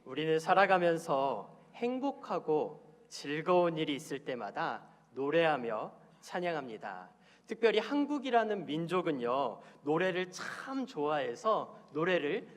우리는 살아가면서 행복하고 즐거운 일이 있을 때마다 노래하며 찬양합니다. 특별히 한국이라는 민족은요, 노래를 참 좋아해서 노래를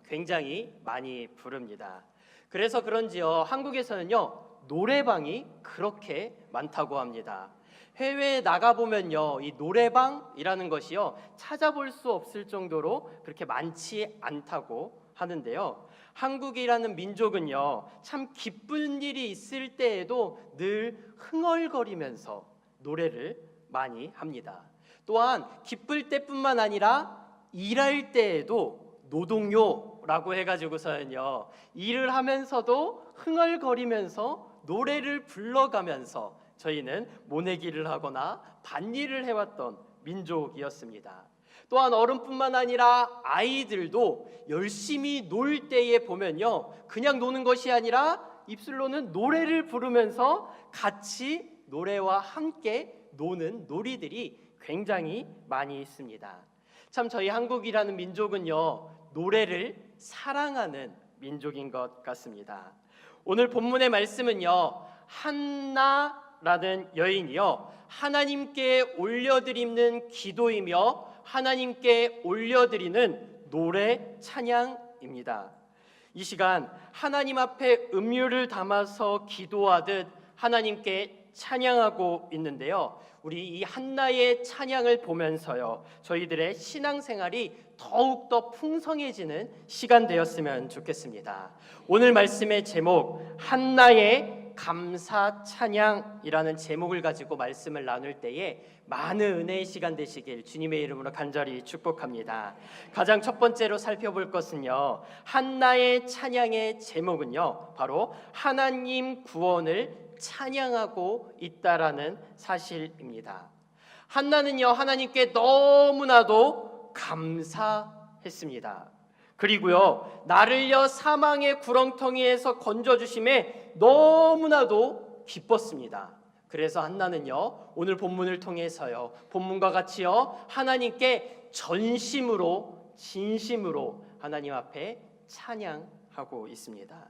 굉장히 많이 부릅니다. 그래서 그런지요, 한국에서는요, 노래방이 그렇게 많다고 합니다. 해외에 나가보면요, 이 노래방이라는 것이요, 찾아볼 수 없을 정도로 그렇게 많지 않다고 하는데요. 한국이라는 민족은요, 참 기쁜 일이 있을 때에도 늘 흥얼거리면서 노래를 많이 합니다. 또한 기쁠 때뿐만 아니라 일할 때에도 노동요라고 해가지고서는요, 일을 하면서도 흥얼거리면서 노래를 불러가면서 저희는 모내기를 하거나 밭일을 해왔던 민족이었습니다. 또한 어른뿐만 아니라 아이들도 열심히 놀 때에 보면요, 그냥 노는 것이 아니라 입술로는 노래를 부르면서 같이 노래와 함께 노는 놀이들이 굉장히 많이 있습니다. 참 저희 한국이라는 민족은요, 노래를 사랑하는 민족인 것 같습니다. 오늘 본문의 말씀은요, 한나라는 여인이요, 하나님께 올려드리는 기도이며 하나님께 올려드리는 노래 찬양입니다. 이 시간 하나님 앞에 음유를 담아서 기도하듯 하나님께 찬양하고 있는데요, 우리 이 한나의 찬양을 보면서요, 저희들의 신앙생활이 더욱더 풍성해지는 시간 되었으면 좋겠습니다. 오늘 말씀의 제목, 한나의 감사 찬양이라는 제목을 가지고 말씀을 나눌 때에 많은 은혜의 시간 되시길 주님의 이름으로 간절히 축복합니다. 가장 첫 번째로 살펴볼 것은요, 한나의 찬양의 제목은요, 바로 하나님 구원을 찬양하고 있다라는 사실입니다. 한나는요, 하나님께 너무나도 감사했습니다. 그리고요, 나를요 사망의 구렁텅이에서 건져주심에 너무나도 기뻤습니다. 그래서 한나는요, 오늘 본문을 통해서요, 본문과 같이요, 하나님께 전심으로 진심으로 하나님 앞에 찬양하고 있습니다.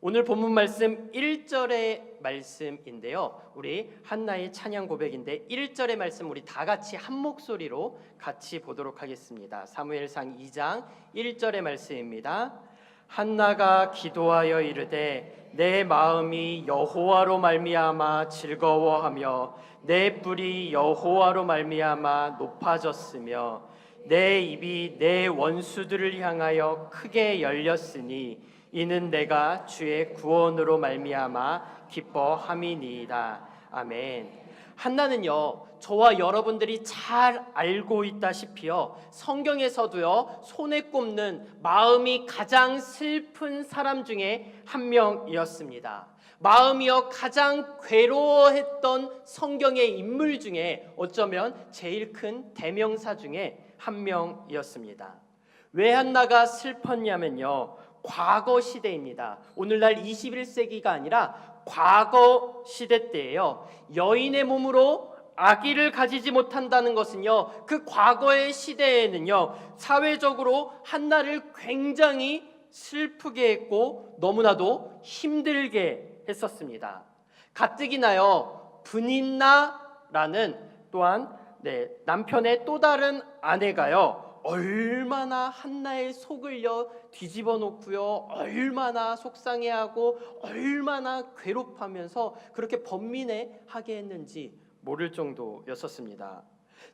오늘 본문 말씀 1절의 말씀인데요, 우리 한나의 찬양 고백인데 1절의 말씀 우리 다 같이 한 목소리로 같이 보도록 하겠습니다. 사무엘상 2장 1절의 말씀입니다. 한나가 기도하여 이르되 내 마음이 여호와로 말미암아 즐거워하며 내 뿔이 여호와로 말미암아 높아졌으며 내 입이 내 원수들을 향하여 크게 열렸으니 이는 내가 주의 구원으로 말미암아 기뻐함이니이다. 아멘. 한나는요, 저와 여러분들이 잘 알고 있다시피요, 성경에서도요, 손에 꼽는 마음이 가장 슬픈 사람 중에 한 명이었습니다. 마음이요 가장 괴로워했던 성경의 인물 중에 어쩌면 제일 큰 대명사 중에 한 명이었습니다. 왜 한나가 슬펐냐면요, 과거 시대입니다. 오늘날 21세기가 아니라 과거 시대 때예요. 여인의 몸으로 아기를 가지지 못한다는 것은요, 그 과거의 시대에는요, 사회적으로 한나를 굉장히 슬프게 했고 너무나도 힘들게 했었습니다. 가뜩이나요, 분인나라는 또한 남편의 또 다른 아내가요, 얼마나 한나의 속을요 뒤집어 놓고요, 얼마나 속상해하고 얼마나 괴롭하면서 그렇게 번민해하게 했는지 모를 정도였었습니다.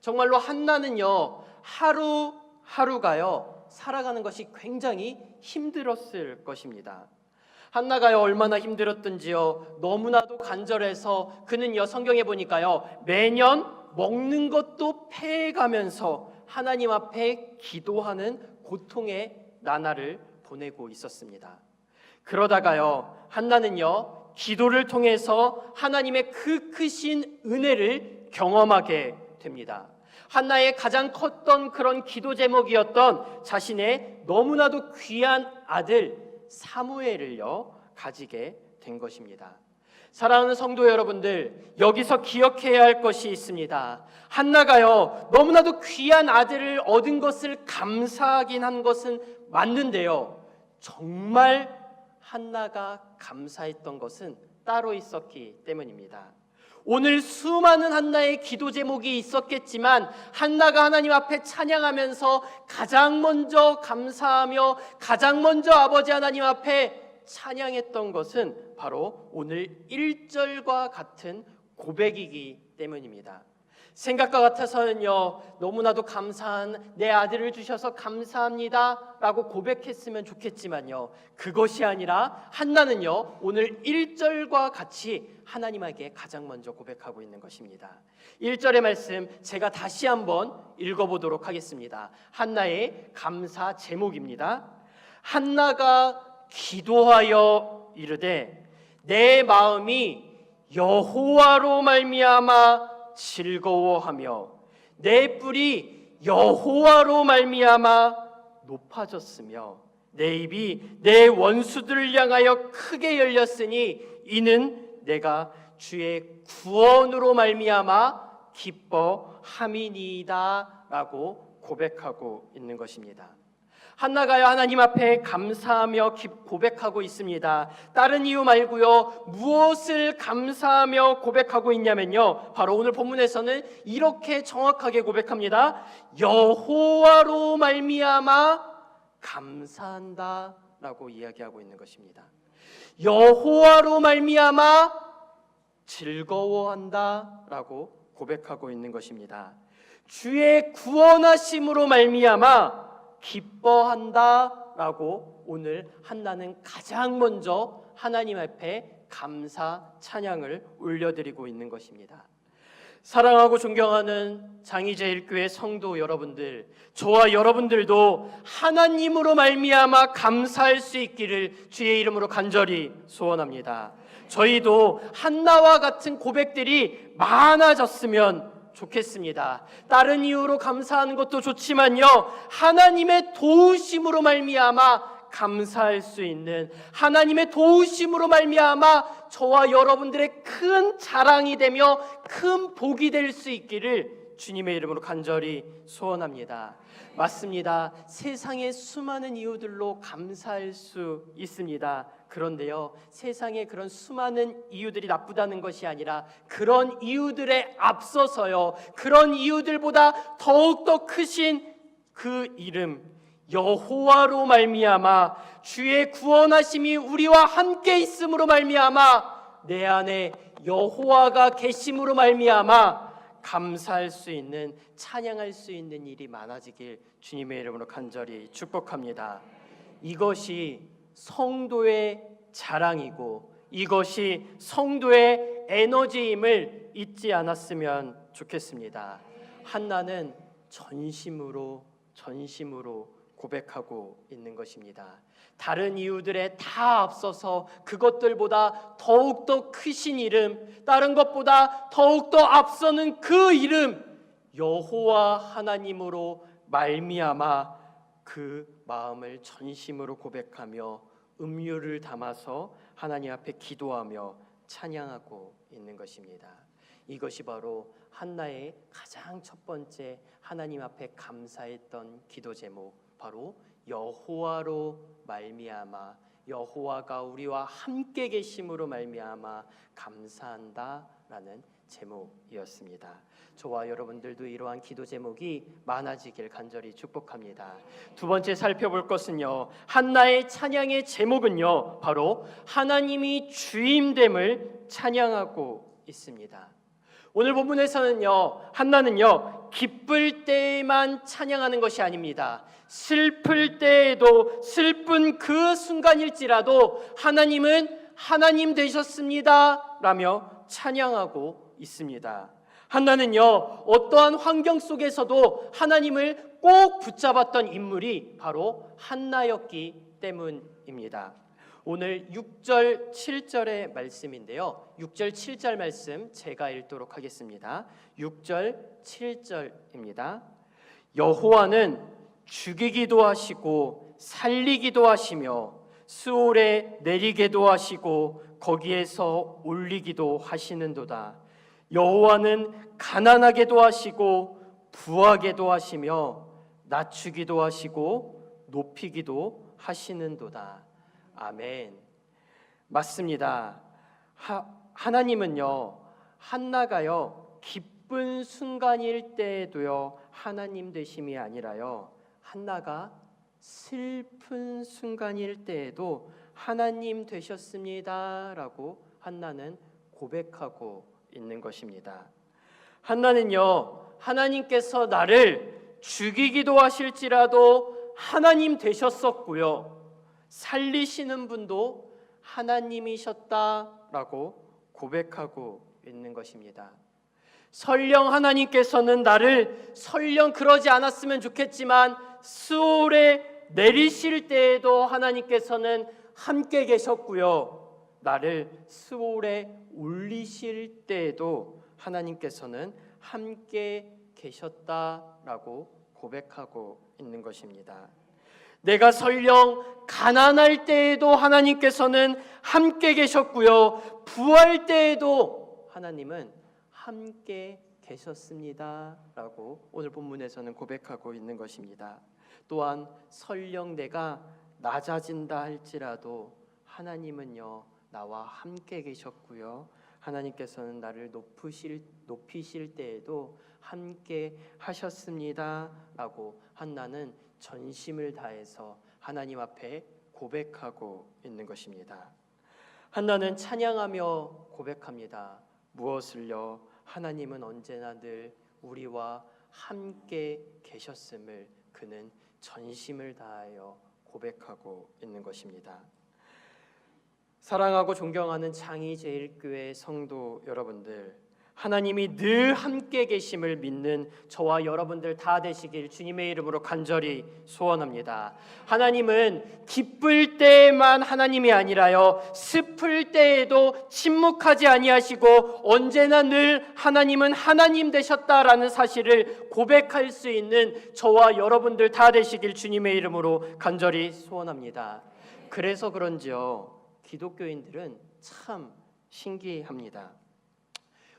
정말로 한나는요, 하루하루가요 살아가는 것이 굉장히 힘들었을 것입니다. 한나가요 얼마나 힘들었던지요, 너무나도 간절해서 그는요, 성경에 보니까요, 매년 먹는 것도 패해가면서 하나님 앞에 기도하는 고통의 나날을 보내고 있었습니다. 그러다가요, 한나는요, 기도를 통해서 하나님의 그 크신 은혜를 경험하게 됩니다. 한나의 가장 컸던 그런 기도 제목이었던 자신의 너무나도 귀한 아들 사무엘을요 가지게 된 것입니다. 사랑하는 성도 여러분들, 여기서 기억해야 할 것이 있습니다. 한나가요 너무나도 귀한 아들을 얻은 것을 감사하긴 한 것은 맞는데요, 정말 한나가 감사했던 것은 따로 있었기 때문입니다. 오늘 수많은 한나의 기도 제목이 있었겠지만 한나가 하나님 앞에 찬양하면서 가장 먼저 감사하며 가장 먼저 아버지 하나님 앞에 찬양했던 것은 바로 오늘 1절과 같은 고백이기 때문입니다. 생각과 같아서는요, 너무나도 감사한 내 아들을 주셔서 감사합니다 라고 고백했으면 좋겠지만요, 그것이 아니라 한나는요 오늘 1절과 같이 하나님에게 가장 먼저 고백하고 있는 것입니다. 1절의 말씀 제가 다시 한번 읽어보도록 하겠습니다. 한나의 감사 제목입니다. 한나가 기도하여 이르되 내 마음이 여호와로 말미암아 즐거워하며 내 뿔이 여호와로 말미암아 높아졌으며 내 입이 내 원수들을 향하여 크게 열렸으니 이는 내가 주의 구원으로 말미암아 기뻐함이니이다 라고 고백하고 있는 것입니다. 한나가요 하나님 앞에 감사하며 고백하고 있습니다. 다른 이유 말고요, 무엇을 감사하며 고백하고 있냐면요, 바로 오늘 본문에서는 이렇게 정확하게 고백합니다. 여호와로 말미암아 감사한다 라고 이야기하고 있는 것입니다. 여호와로 말미암아 즐거워한다 라고 고백하고 있는 것입니다. 주의 구원하심으로 말미암아 기뻐한다 라고 오늘 한나는 가장 먼저 하나님 앞에 감사 찬양을 올려드리고 있는 것입니다. 사랑하고 존경하는 장의제일교회 성도 여러분들, 저와 여러분들도 하나님으로 말미암아 감사할 수 있기를 주의 이름으로 간절히 소원합니다. 저희도 한나와 같은 고백들이 많아졌으면 좋겠습니다. 다른 이유로 감사하는 것도 좋지만요, 하나님의 도우심으로 말미암아 감사할 수 있는, 하나님의 도우심으로 말미암아 저와 여러분들의 큰 자랑이 되며 큰 복이 될 수 있기를 주님의 이름으로 간절히 소원합니다. 맞습니다. 세상의 수많은 이유들로 감사할 수 있습니다. 그런데요, 세상에 그런 수많은 이유들이 나쁘다는 것이 아니라 그런 이유들에 앞서서요, 그런 이유들보다 더욱더 크신 그 이름 여호와로 말미암아 주의 구원하심이 우리와 함께 있음으로 말미암아 내 안에 여호와가 계심으로 말미암아 감사할 수 있는, 찬양할 수 있는 일이 많아지길 주님의 이름으로 간절히 축복합니다. 이것이 성도의 자랑이고 이것이 성도의 에너지임을 잊지 않았으면 좋겠습니다. 한나는 전심으로 고백하고 있는 것입니다. 다른 이유들에 다 앞서서 그것들보다 더욱더 크신 이름, 다른 것보다 더욱더 앞서는 그 이름 여호와 하나님으로 말미암아 그 마음을 전심으로 고백하며 음료를 담아서 하나님 앞에 기도하며 찬양하고 있는 것입니다. 이것이 바로 한나의 가장 첫 번째 하나님 앞에 감사했던 기도 제목, 바로 여호와로 말미암아, 여호와가 우리와 함께 계심으로 말미암아 감사한다라는 제목이었습니다. 저와 여러분들도 이러한 기도 제목이 많아지길 간절히 축복합니다. 두 번째 살펴볼 것은요, 한나의 찬양의 제목은요, 바로 하나님이 주임됨을 찬양하고 있습니다. 오늘 본문에서는요, 한나는요, 기쁠 때에만 찬양하는 것이 아닙니다. 슬플 때에도, 슬픈 그 순간일지라도 하나님은 하나님 되셨습니다 라며 찬양하고 있습니다. 한나는요, 어떠한 환경 속에서도 하나님을 꼭 붙잡았던 인물이 바로 한나였기 때문입니다. 오늘 6절 7절의 말씀인데요, 6절 7절 말씀 제가 읽도록 하겠습니다. 6절 7절입니다. 여호와는 죽이기도 하시고 살리기도 하시며 스올에 내리게도 하시고 거기에서 올리기도 하시는도다. 여호와는 가난하게도 하시고 부하게도 하시며 낮추기도 하시고 높이기도 하시는도다. 아멘. 맞습니다. 하나님은요, 한나가요, 기쁜 순간일 때에도요 하나님 되심이 아니라요, 한나가 슬픈 순간일 때에도 하나님 되셨습니다라고 한나는 고백하고 있는 것입니다. 한나는요, 하나님께서 나를 죽이기도 하실지라도 하나님 되셨었고요, 살리시는 분도 하나님이셨다라고 고백하고 있는 것입니다. 설령 하나님께서는 나를 설령 그러지 않았으면 좋겠지만 수월에 내리실 때에도 하나님께서는 함께 계셨고요, 나를 수월에 올리실 때에도 하나님께서는 함께 계셨다라고 고백하고 있는 것입니다. 내가 설령 가난할 때에도 하나님께서는 함께 계셨고요, 부할 때에도 하나님은 함께 계셨습니다라고 오늘 본문에서는 고백하고 있는 것입니다. 또한 설령 내가 낮아진다 할지라도 하나님은요 나와 함께 계셨고요, 하나님께서는 나를 높이실 때에도 함께 하셨습니다라고 한나는 전심을 다해서 하나님 앞에 고백하고 있는 것입니다. 한나는 찬양하며 고백합니다. 무엇을요? 하나님은 언제나 늘 우리와 함께 계셨음을 그는 전심을 다하여 고백하고 있는 것입니다. 사랑하고 존경하는 장의제일교회 성도 여러분들, 하나님이 늘 함께 계심을 믿는 저와 여러분들 다 되시길 주님의 이름으로 간절히 소원합니다. 하나님은 기쁠 때에만 하나님이 아니라요, 슬플 때에도 침묵하지 아니하시고 언제나 늘 하나님은 하나님 되셨다라는 사실을 고백할 수 있는 저와 여러분들 다 되시길 주님의 이름으로 간절히 소원합니다. 그래서 그런지요, 기독교인들은 참 신기합니다.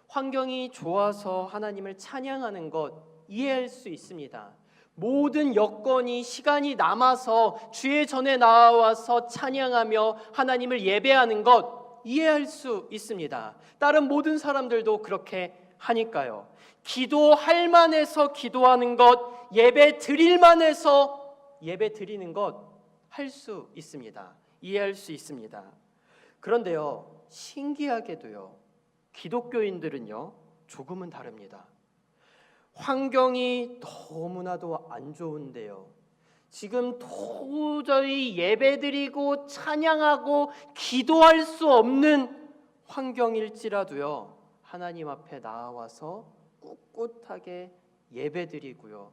환경이 좋아서 하나님을 찬양하는 것 이해할 수 있습니다. 모든 여건이 시간이 남아서 주의 전에 나와서 찬양하며 하나님을 예배하는 것 이해할 수 있습니다. 다른 모든 사람들도 그렇게 하니까요. 기도할 만해서 기도하는 것, 예배 드릴 만해서 예배 드리는 것 할 수 있습니다. 이해할 수 있습니다. 그런데요, 신기하게도요, 기독교인들은요 조금은 다릅니다. 환경이 너무나도 안 좋은데요, 지금 도저히 예배드리고 찬양하고 기도할 수 없는 환경일지라도요 하나님 앞에 나와서 꿋꿋하게 예배드리고요,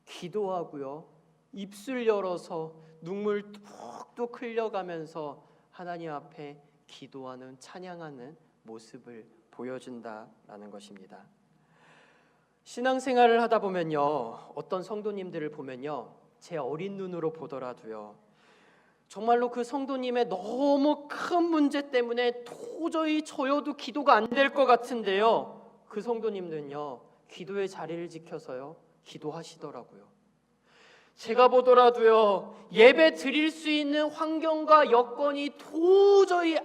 기도하고요, 입술 열어서 눈물 뚝뚝 흘려가면서 하나님 앞에 기도하는, 찬양하는 모습을 보여준다라는 것입니다. 신앙생활을 하다 보면요, 어떤 성도님들을 보면요, 제 어린 눈으로 보더라도요, 정말로 그 성도님의 너무 큰 문제 때문에 도저히 저여도 기도가 안 될 것 같은데요, 그 성도님들은요 기도의 자리를 지켜서요 기도하시더라고요. 제가 보더라도요, 예배 드릴 수 있는 환경과 여건이 도저히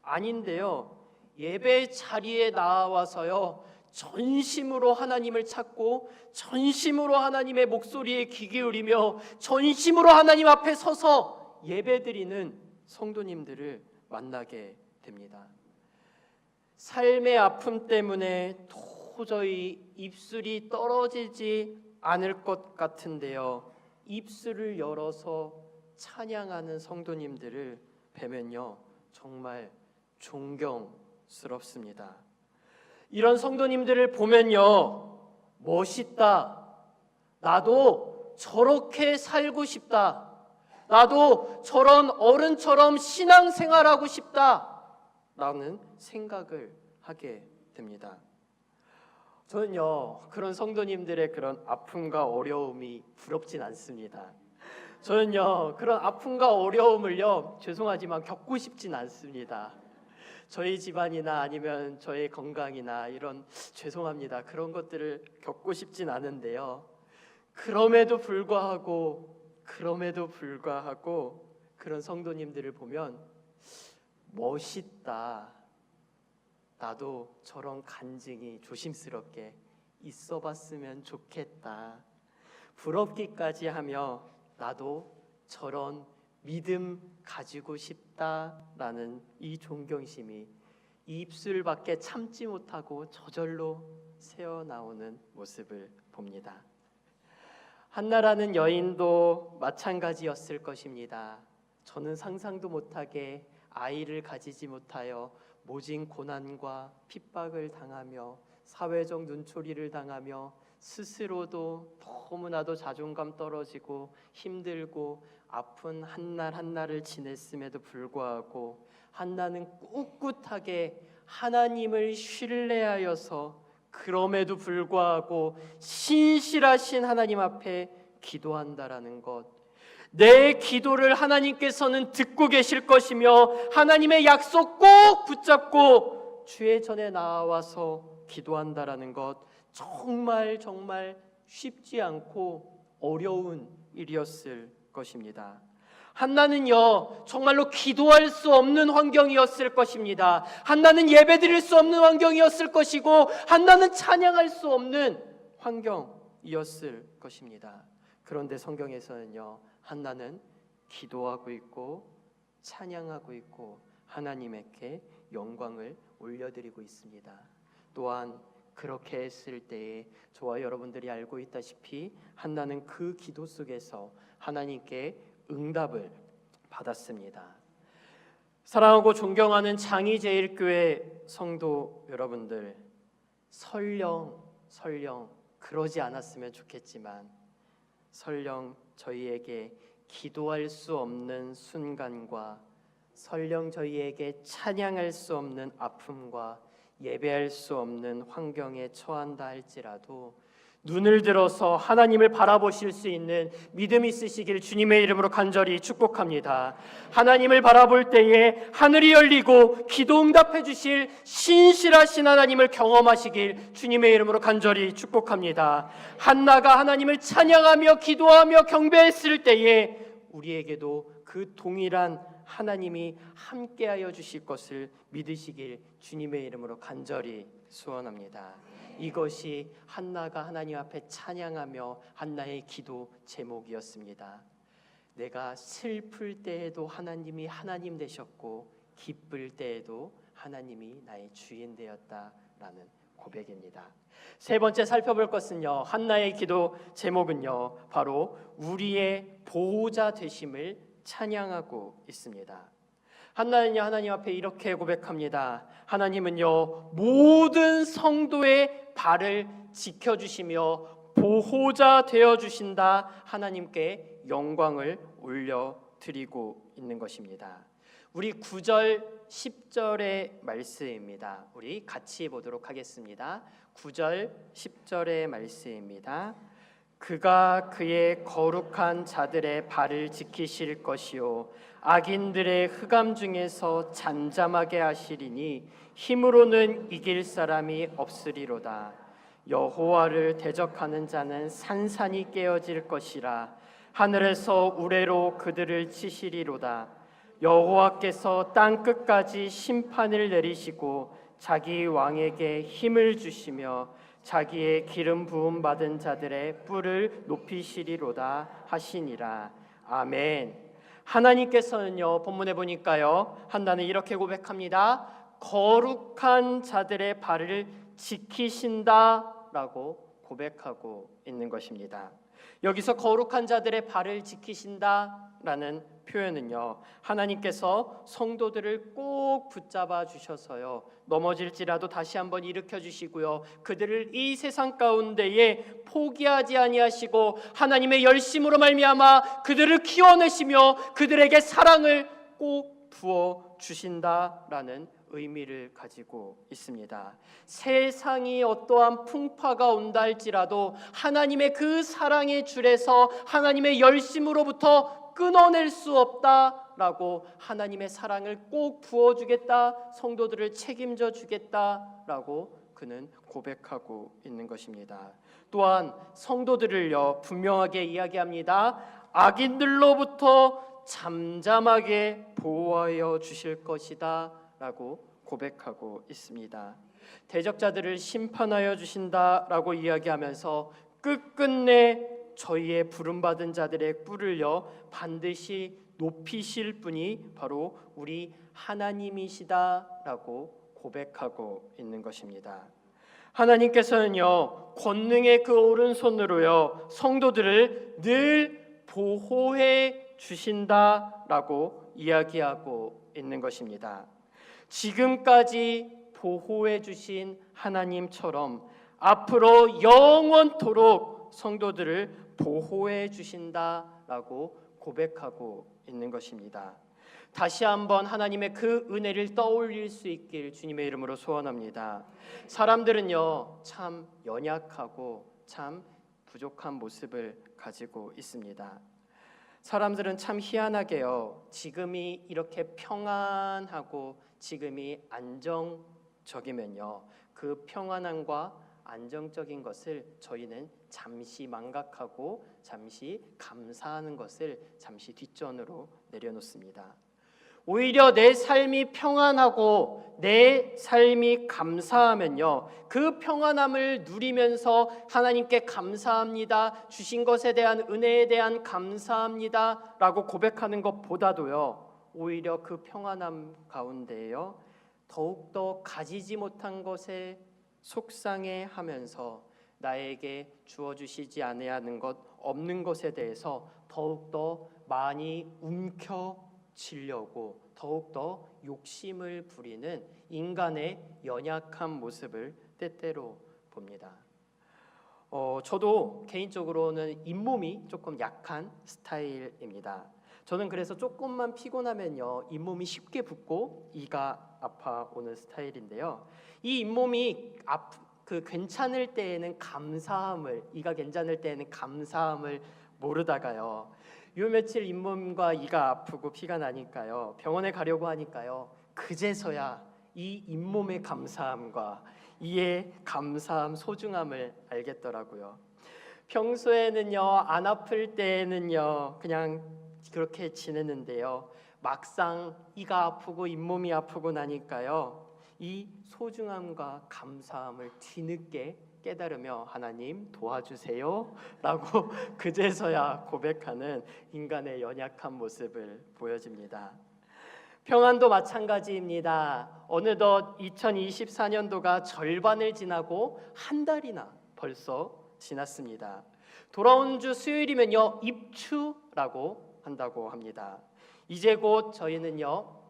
아닌데요, 예배 자리에 나와서요 전심으로 하나님을 찾고 전심으로 하나님의 목소리에 귀 기울이며 전심으로 하나님 앞에 서서 예배드리는 성도님들을 만나게 됩니다. 삶의 아픔 때문에 도저히 입술이 떨어지지 않을 것 같은데요, 입술을 열어서 찬양하는 성도님들을 뵈면요 정말 존경스럽습니다. 이런 성도님들을 보면요, 멋있다, 나도 저렇게 살고 싶다, 나도 저런 어른처럼 신앙생활하고 싶다 라는 생각을 하게 됩니다. 저는요 그런 성도님들의 그런 아픔과 어려움이 부럽진 않습니다. 저는요 그런 아픔과 어려움을요 죄송하지만 겪고 싶진 않습니다. 저희 집안이나 아니면 저의 건강이나 이런, 죄송합니다, 그런 것들을 겪고 싶진 않은데요, 그럼에도 불구하고 그런 성도님들을 보면 멋있다. 나도 저런 간증이 조심스럽게 있어봤으면 좋겠다. 부럽기까지 하며 나도 저런 믿음 가지고 싶다라는 이 존경심이 입술 밖에 참지 못하고 저절로 새어나오는 모습을 봅니다. 한나라는 여인도 마찬가지였을 것입니다. 저는 상상도 못하게 아이를 가지지 못하여 모진 고난과 핍박을 당하며 사회적 눈초리를 당하며 스스로도 너무나도 자존감 떨어지고 힘들고 아픈 한 날 한날을 지냈음에도 불구하고 한나는 꿋꿋하게 하나님을 신뢰하여서 그럼에도 불구하고 신실하신 하나님 앞에 기도한다라는 것, 내 기도를 하나님께서는 듣고 계실 것이며 하나님의 약속 꼭 붙잡고 주의 전에 나와서 기도한다라는 것, 정말 쉽지 않고 어려운 일이었을 것입니다. 한나는요 정말로 기도할 수 없는 환경이었을 것입니다. 한나는 예배드릴 수 없는 환경이었을 것이고 한나는 찬양할 수 없는 환경이었을 것입니다. 그런데 성경에서는요 한나는 기도하고 있고 찬양하고 있고 하나님께 영광을 올려드리고 있습니다. 또한 그렇게 했을 때에 저와 여러분들이 알고 있다시피 한나는 그 기도 속에서 하나님께 응답을 받았습니다. 사랑하고 존경하는 장의제일교회 성도 여러분들, 설령 그러지 않았으면 좋겠지만 설령 저희에게 기도할 수 없는 순간과 설령 저희에게 찬양할 수 없는 아픔과 예배할 수 없는 환경에 처한다 할지라도 눈을 들어서 하나님을 바라보실 수 있는 믿음 있으시길 주님의 이름으로 간절히 축복합니다. 하나님을 바라볼 때에 하늘이 열리고 기도 응답해 주실 신실하신 하나님을 경험하시길 주님의 이름으로 간절히 축복합니다. 한나가 하나님을 찬양하며 기도하며 경배했을 때에 우리에게도 그 동일한 하나님이 함께하여 주실 것을 믿으시길 주님의 이름으로 간절히 소원합니다. 이것이 한나가 하나님 앞에 찬양하며 한나의 기도 제목이었습니다. 내가 슬플 때에도 하나님이 하나님 되셨고 기쁠 때에도 하나님이 나의 주인 되었다라는 고백입니다. 세 번째 살펴볼 것은요, 한나의 기도 제목은요 바로 우리의 보호자 되심을 찬양하고 있습니다. 한나는요 하나님 앞에 이렇게 고백합니다. 하나님은요 모든 성도의 발을 지켜주시며 보호자 되어주신다. 하나님께 영광을 올려드리고 있는 것입니다. 우리 9절 10절의 말씀입니다. 우리 같이 보도록 하겠습니다. 9절 10절의 말씀입니다. 그가 그의 거룩한 자들의 발을 지키실 것이요 악인들의 흑암 중에서 잠잠하게 하시리니 힘으로는 이길 사람이 없으리로다. 여호와를 대적하는 자는 산산이 깨어질 것이라. 하늘에서 우레로 그들을 치시리로다. 여호와께서 땅 끝까지 심판을 내리시고 자기 왕에게 힘을 주시며 자기의 기름 부음 받은 자들의 뿔을 높이시리로다 하시니라. 아멘. 하나님께서는요 본문에 보니까요 한나는 이렇게 고백합니다. 거룩한 자들의 발을 지키신다라고 고백하고 있는 것입니다. 여기서 거룩한 자들의 발을 지키신다라는 표현은요 하나님께서 성도들을 꼭 붙잡아 주셔서요 넘어질지라도 다시 한번 일으켜 주시고요 그들을 이 세상 가운데에 포기하지 아니하시고 하나님의 열심으로 말미암아 그들을 키워내시며 그들에게 사랑을 꼭 부어 주신다라는 의미를 가지고 있습니다. 세상이 어떠한 풍파가 온다 할지라도 하나님의 그 사랑의 줄에서 하나님의 열심으로부터 끊어낼 수 없다라고 하나님의 사랑을 꼭 부어주겠다, 성도들을 책임져 주겠다라고 그는 고백하고 있는 것입니다. 또한 성도들을요 분명하게 이야기합니다. 악인들로부터 잠잠하게 보호하여 주실 것이다 라고 고백하고 있습니다. 대적자들을 심판하여 주신다라고 이야기하면서 끝끝내 저희의 부름받은 자들의 뿔을요 반드시 높이실 분이 바로 우리 하나님이시다라고 고백하고 있는 것입니다. 하나님께서는요 권능의 그 오른손으로요 성도들을 늘 보호해 주신다라고 이야기하고 있는 것입니다. 지금까지 보호해 주신 하나님처럼 앞으로 영원토록 성도들을 보호해 주신다라고 고백하고 있는 것입니다. 다시 한번 하나님의 그 은혜를 떠올릴 수 있길 주님의 이름으로 소원합니다. 사람들은요 참 연약하고 참 부족한 모습을 가지고 있습니다. 사람들은 참 희한하게요 지금이 이렇게 평안하고 지금이 안정적이면요 그 평안함과 안정적인 것을 저희는 잠시 망각하고 잠시 감사하는 것을 잠시 뒷전으로 내려놓습니다. 오히려 내 삶이 평안하고 내 삶이 감사하면요 그 평안함을 누리면서 하나님께 감사합니다 주신 것에 대한 은혜에 대한 감사합니다 라고 고백하는 것보다도요 오히려 그 평안함 가운데에요 더욱더 가지지 못한 것에 속상해하면서 나에게 주어주시지 아니하는 것 없는 것에 대해서 더욱더 많이 움켜쥐려고 더욱더 욕심을 부리는 인간의 연약한 모습을 때때로 봅니다. 저도 개인적으로는 잇몸이 조금 약한 스타일입니다. 저는 그래서 조금만 피곤하면요 잇몸이 쉽게 붓고 이가 아파오는 스타일인데요. 이 잇몸이 괜찮을 때에는 감사함을 이가 괜찮을 때에는 감사함을 모르다가요 요 며칠 잇몸과 이가 아프고 피가 나니까요 병원에 가려고 하니까요 그제서야 이 잇몸의 감사함과 이의 감사함 소중함을 알겠더라고요. 평소에는요 안 아플 때에는요 그냥 그렇게 지내는데요 막상 이가 아프고 잇몸이 아프고 나니까요 이 소중함과 감사함을 뒤늦게 깨달으며 하나님 도와주세요 라고 그제서야 고백하는 인간의 연약한 모습을 보여집니다. 평안도 마찬가지입니다. 어느덧 2024년도가 절반을 지나고 한 달이나 벌써 지났습니다. 돌아온 주 수요일이면요 입추라고 한다고 합니다. 이제 곧 저희는요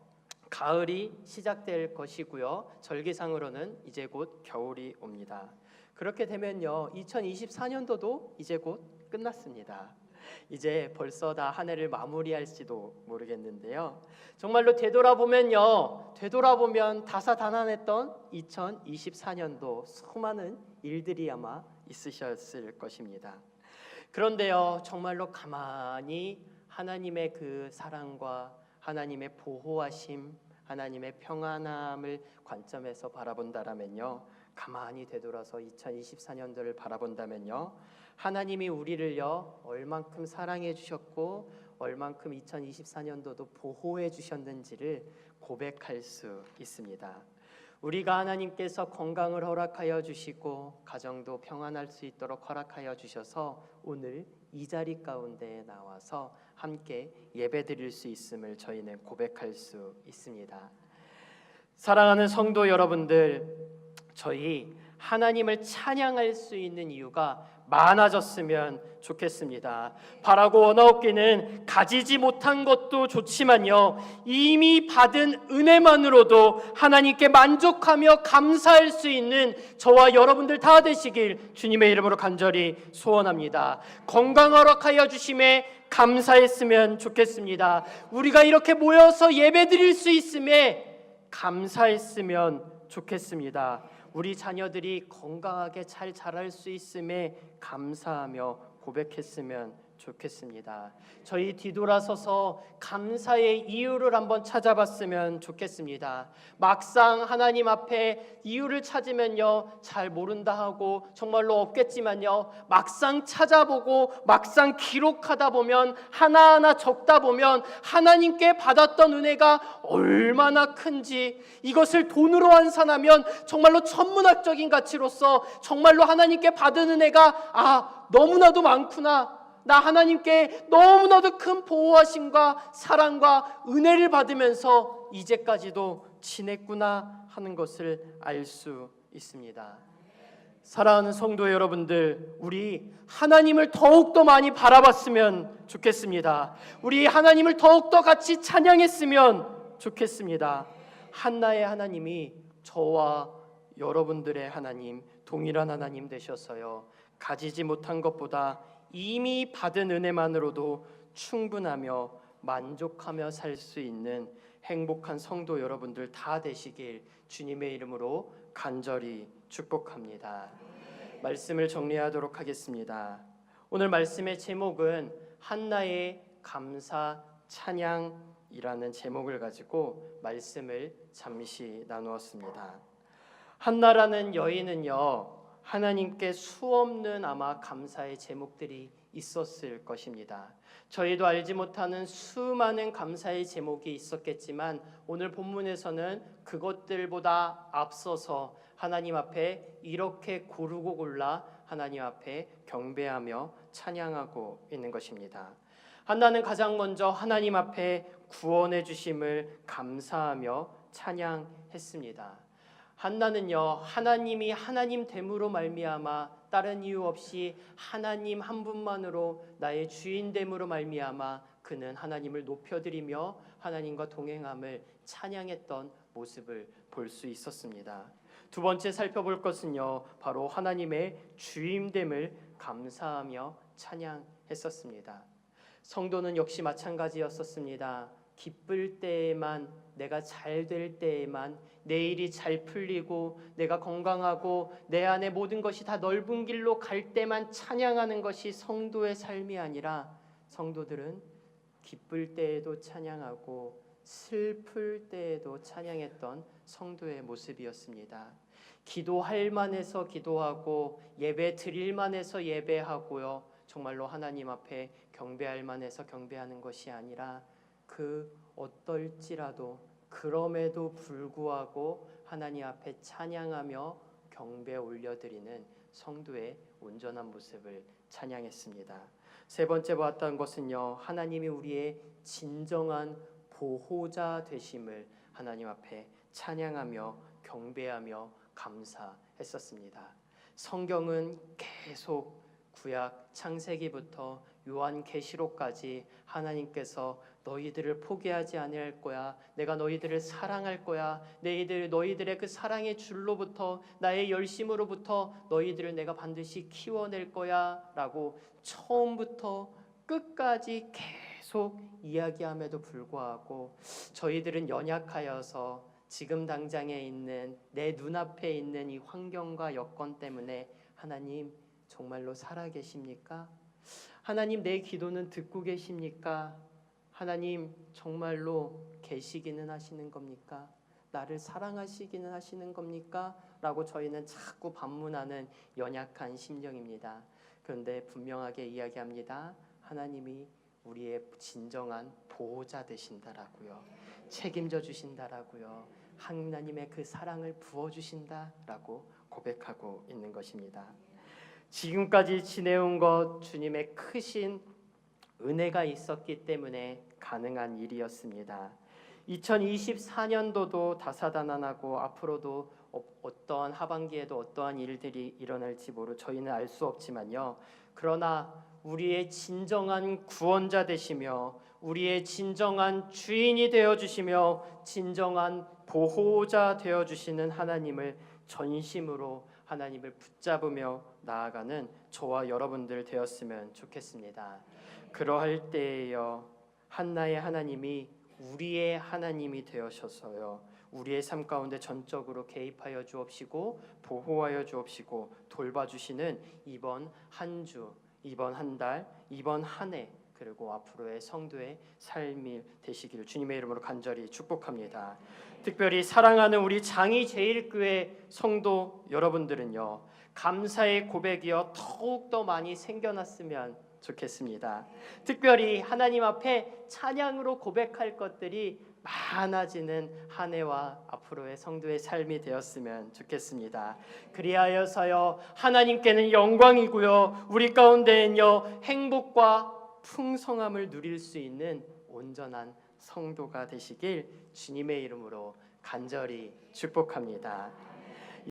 가을이 시작될 것이고요 절기상으로는 이제 곧 겨울이 옵니다. 그렇게 되면요 2024년도도 이제 곧 끝났습니다. 이제 벌써 다 한 해를 마무리할지도 모르겠는데요 정말로 되돌아보면 다사다난했던 2024년도 수많은 일들이 아마 있으셨을 것입니다. 그런데요 정말로 가만히 하나님의 그 사랑과 하나님의 보호하심, 하나님의 평안함을 관점에서 바라본다라면요 가만히 되돌아서 2024년도를 바라본다면요 하나님이 우리를요 얼만큼 사랑해 주셨고 얼만큼 2024년도도 보호해 주셨는지를 고백할 수 있습니다. 우리가 하나님께서 건강을 허락하여 주시고 가정도 평안할 수 있도록 허락하여 주셔서 오늘 이 자리 가운데 나와서 함께 예배드릴 수 있음을 저희는 고백할 수 있습니다. 사랑하는 성도 여러분들, 저희 하나님을 찬양할 수 있는 이유가 많아졌으면 좋겠습니다. 바라고 원하옵기는 가지지 못한 것도 좋지만요 이미 받은 은혜만으로도 하나님께 만족하며 감사할 수 있는 저와 여러분들 다 되시길 주님의 이름으로 간절히 소원합니다. 건강 허락하여 주심에 감사했으면 좋겠습니다. 우리가 이렇게 모여서 예배드릴 수 있음에 감사했으면 좋겠습니다. 우리 자녀들이 건강하게 잘 자랄 수 있음에 감사하며 고백했으면 좋겠습니다. 저희 뒤돌아서서 감사의 이유를 한번 찾아봤으면 좋겠습니다. 막상 하나님 앞에 이유를 찾으면요, 잘 모른다 하고 정말로 없겠지만요, 막상 찾아보고 막상 기록하다 보면, 하나하나 적다 보면 하나님께 받았던 은혜가 얼마나 큰지, 이것을 돈으로 환산하면 정말로 천문학적인 가치로서 정말로 하나님께 받은 은혜가 너무나도 많구나, 나 하나님께 너무나도 큰 보호하심과 사랑과 은혜를 받으면서 이제까지도 지냈구나 하는 것을 알 수 있습니다. 사랑하는 성도 여러분들, 우리 하나님을 더욱더 많이 바라봤으면 좋겠습니다. 우리 하나님을 더욱더 같이 찬양했으면 좋겠습니다. 한나의 하나님이 저와 여러분들의 하나님, 동일한 하나님 되셔서요, 가지지 못한 것보다 이미 받은 은혜만으로도 충분하며 만족하며 살 수 있는 행복한 성도 여러분들 다 되시길 주님의 이름으로 간절히 축복합니다. 말씀을 정리하도록 하겠습니다. 오늘 말씀의 제목은 한나의 감사 찬양이라는 제목을 가지고 말씀을 잠시 나누었습니다. 한나라는 여인은요, 하나님께 수없는 아마 감사의 제목들이 있었을 것입니다. 저희도 알지 못하는 수많은 감사의 제목이 있었겠지만 오늘 본문에서는 그것들보다 앞서서 하나님 앞에 이렇게 고르고 골라 하나님 앞에 경배하며 찬양하고 있는 것입니다. 한나는 가장 먼저 하나님 앞에 구원해 주심을 감사하며 찬양했습니다. 한나는요, 하나님이 하나님 됨으로 말미암아 다른 이유 없이 하나님 한 분만으로 나의 주인 됨으로 말미암아 그는 하나님을 높여드리며 하나님과 동행함을 찬양했던 모습을 볼 수 있었습니다. 두 번째 살펴볼 것은요, 바로 하나님의 주임됨을 감사하며 찬양했었습니다. 성도는 역시 마찬가지였었습니다. 기쁠 때에만, 내가 잘 될 때에만, 내 일이 잘 풀리고 내가 건강하고 내 안에 모든 것이 다 넓은 길로 갈 때만 찬양하는 것이 성도의 삶이 아니라, 성도들은 기쁠 때에도 찬양하고 슬플 때에도 찬양했던 성도의 모습이었습니다. 기도할 만해서 기도하고 예배 드릴 만해서 예배하고요, 정말로 하나님 앞에 경배할 만해서 경배하는 것이 아니라 그 어떨지라도 그럼에도 불구하고 하나님 앞에 찬양하며 경배 올려드리는 성도의 온전한 모습을 찬양했습니다. 세 번째 보았던 것은요, 하나님이 우리의 진정한 보호자 되심을 하나님 앞에 찬양하며 경배하며 감사했었습니다. 성경은 계속 구약 창세기부터 요한계시록까지 하나님께서 너희들을 포기하지 아니할 거야, 내가 너희들을 사랑할 거야, 너희들의 그 사랑의 줄로부터, 나의 열심으로부터 너희들을 내가 반드시 키워낼 거야 라고 처음부터 끝까지 계속 이야기함에도 불구하고 저희들은 연약하여서 지금 당장에 있는 내 눈앞에 있는 이 환경과 여건 때문에 하나님 정말로 살아계십니까? 하나님 내 기도는 듣고 계십니까? 하나님 정말로 계시기는 하시는 겁니까? 나를 사랑하시기는 하시는 겁니까? 라고 저희는 자꾸 반문하는 연약한 심령입니다. 그런데 분명하게 이야기합니다. 하나님이 우리의 진정한 보호자 되신다라고요, 책임져 주신다라고요, 하나님의 그 사랑을 부어주신다라고 고백하고 있는 것입니다. 지금까지 지내온 것 주님의 크신 은혜가 있었기 때문에 가능한 일이었습니다. 2024년도도 다사다난하고 앞으로도 어떠한 하반기에도 어떠한 일들이 일어날지 저희는 알 수 없지만요, 그러나 우리의 진정한 구원자 되시며 우리의 진정한 주인이 되어주시며 진정한 보호자 되어주시는 하나님을 전심으로 하나님을 붙잡으며 나아가는 저와 여러분들 되었으면 좋겠습니다. 그러할 때에요, 한나의 하나님이 우리의 하나님이 되어셔서요, 우리의 삶 가운데 전적으로 개입하여 주옵시고 보호하여 주옵시고 돌봐주시는 이번 한 주, 이번 한 달, 이번 한 해, 그리고 앞으로의 성도의 삶이 되시기를 주님의 이름으로 간절히 축복합니다. 특별히 사랑하는 우리 장의제일교회 성도 여러분들은요, 감사의 고백이요 더욱더 많이 생겨났으면 좋겠습니다. 특별히 하나님 앞에 찬양으로 고백할 것들이 많아지는 한 해와 앞으로의 성도의 삶이 되었으면 좋겠습니다. 그리하여서요 하나님께는 영광이고요 우리 가운데는요 행복과 풍성함을 누릴 수 있는 온전한 성도가 되시길 주님의 이름으로 간절히 축복합니다.